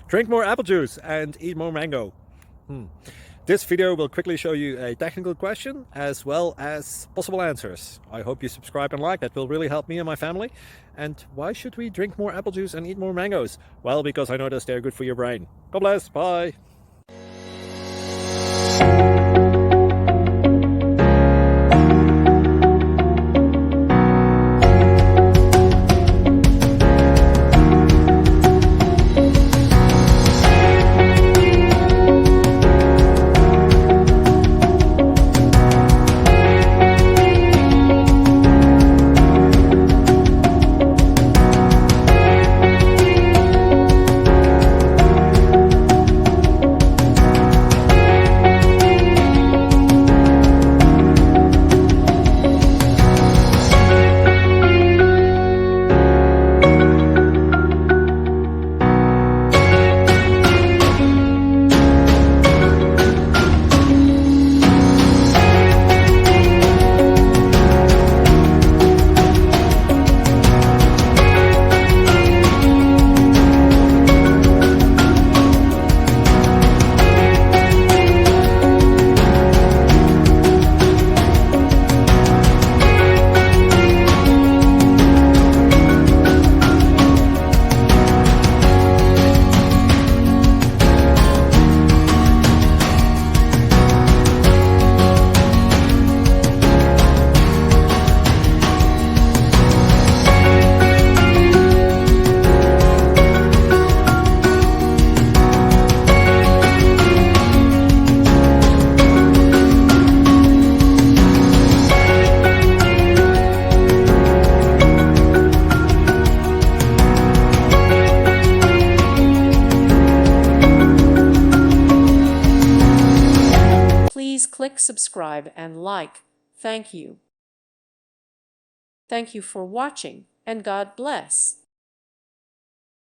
Drink more apple juice and eat more mango. This video will quickly show you a technical question as well as possible answers. I hope you subscribe and like, that will really help me and my family. And why should we drink more apple juice and eat more mangoes? Well, because I noticed they're good for your brain. God bless, bye. Please click subscribe and like. Thank you. Thank you for watching, and God bless.